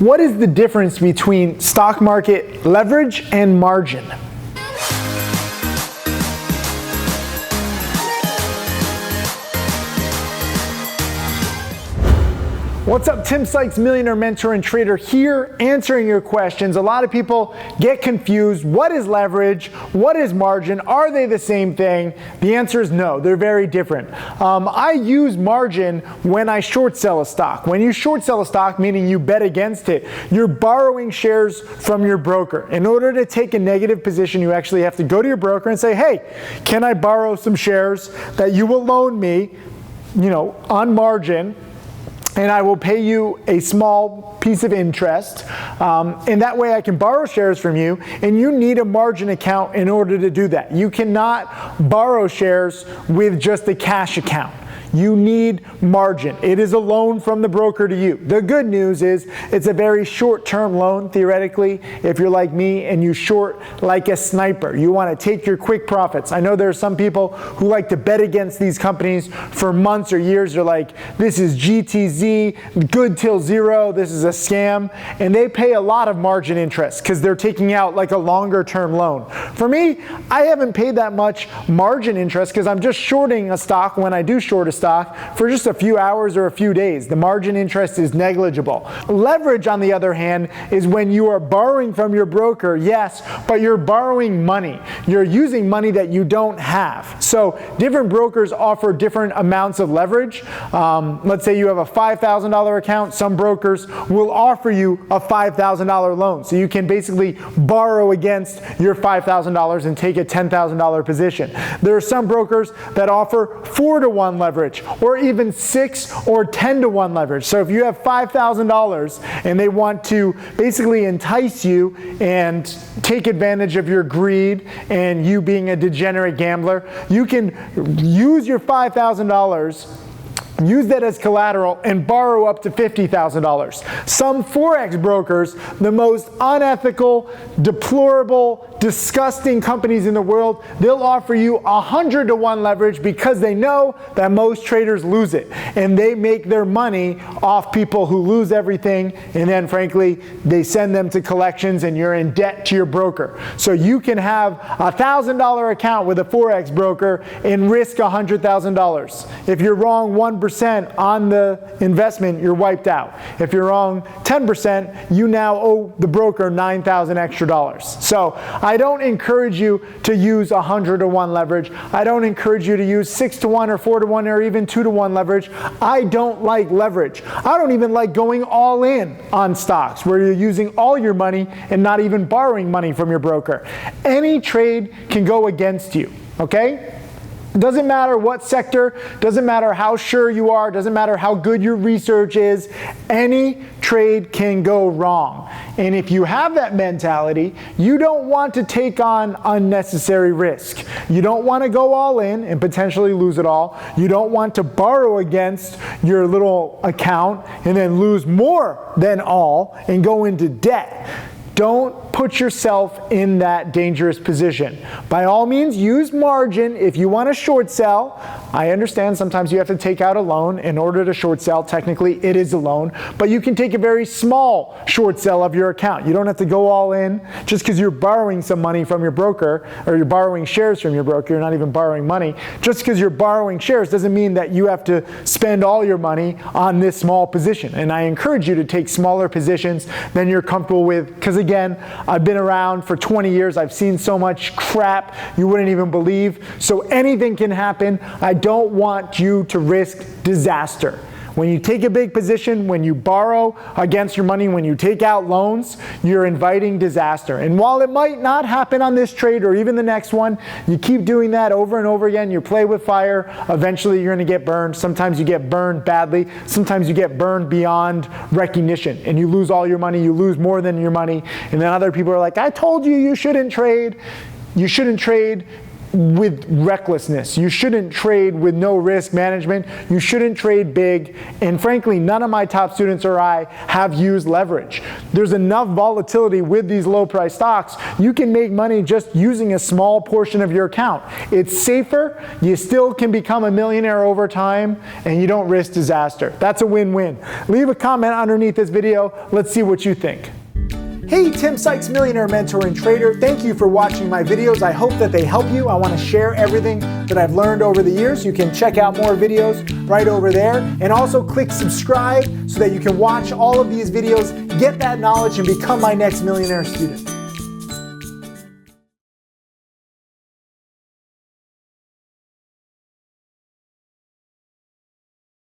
What is the difference between stock market leverage and margin? What's up, Tim Sykes, millionaire mentor and trader here, answering your questions. A lot of people get confused. What is leverage? What is margin? Are they the same thing? The answer is no, they're very different. I use margin when I short sell a stock. When you short sell a stock, meaning you bet against it, you're borrowing shares from your broker. In order to take a negative position, you actually have to go to your broker and say, hey, can I borrow some shares that you will loan me, on margin? And I will pay you a small piece of interest, and that way I can borrow shares from you, and you need a margin account in order to do that. You cannot borrow shares with just a cash account. You need margin. It is a loan from the broker to you. The good news is it's a very short-term loan, theoretically, if you're like me and you short like a sniper. You want to take your quick profits. I know there are some people who like to bet against these companies for months or years. They're like, this is GTZ, good till zero, this is a scam. And they pay a lot of margin interest because they're taking out like a longer-term loan. For me, I haven't paid that much margin interest because I'm just shorting a stock when I do short a stock for just a few hours or a few days. The margin interest is negligible. Leverage, on the other hand, is when you are borrowing from your broker, yes, but you're borrowing money. You're using money that you don't have. So different brokers offer different amounts of leverage. Let's say you have a $5,000 account. Some brokers will offer you a $5,000 loan. So you can basically borrow against your $5,000 and take a $10,000 position. There are some brokers that offer 4-to-1 leverage, or even 6 or 10-to-1 leverage. So if you have $5,000 and they want to basically entice you and take advantage of your greed and you being a degenerate gambler, you can use your $5,000, use that as collateral, and borrow up to $50,000. Some Forex brokers, the most unethical, deplorable, disgusting companies in the world, they'll offer you 100-to-1 leverage because they know that most traders lose it. And they make their money off people who lose everything, and then frankly, they send them to collections and you're in debt to your broker. So you can have a $1,000 account with a Forex broker and risk $100,000. If you're wrong 1% on the investment, you're wiped out. If you're wrong 10%, you now owe the broker $9,000 extra. So I don't encourage you to use 100-to-1 leverage. I don't encourage you to use 6-to-1 or 4-to-1 or even 2-to-1 leverage. I don't like leverage. I don't even like going all in on stocks where you're using all your money and not even borrowing money from your broker. Any trade can go against you, okay? Doesn't matter what sector, doesn't matter how sure you are, doesn't matter how good your research is, any trade can go wrong. And if you have that mentality, you don't want to take on unnecessary risk. You don't want to go all in and potentially lose it all. You don't want to borrow against your little account and then lose more than all and go into debt. Don't put yourself in that dangerous position. By all means, use margin if you want to short sell. I understand sometimes you have to take out a loan in order to short sell. Technically, it is a loan, but you can take a very small short sell of your account. You don't have to go all in just because you're borrowing some money from your broker, or you're borrowing shares from your broker. You're not even borrowing money. Just because you're borrowing shares doesn't mean that you have to spend all your money on this small position. And I encourage you to take smaller positions than you're comfortable with, because again, I've been around for 20 years. I've seen so much crap you wouldn't even believe. So anything can happen. I don't want you to risk disaster. When you take a big position, when you borrow against your money, when you take out loans, you're inviting disaster. And while it might not happen on this trade or even the next one, you keep doing that over and over again. You play with fire. Eventually, you're going to get burned. Sometimes you get burned badly. Sometimes you get burned beyond recognition, and you lose all your money. You lose more than your money. And then other people are like, I told you you shouldn't trade. You shouldn't trade. with recklessness. You shouldn't trade with no risk management. You shouldn't trade big. And frankly, none of my top students or I have used leverage. There's enough volatility with these low price stocks. You can make money just using a small portion of your account. It's safer. You still can become a millionaire over time, and you don't risk disaster. That's a win-win. Leave a comment underneath this video. Let's see what you think. Hey, Tim Sykes, millionaire mentor and trader. Thank you for watching my videos. I hope that they help you. I want to share everything that I've learned over the years. You can check out more videos right over there. And also click subscribe so that you can watch all of these videos, get that knowledge, and become my next millionaire student.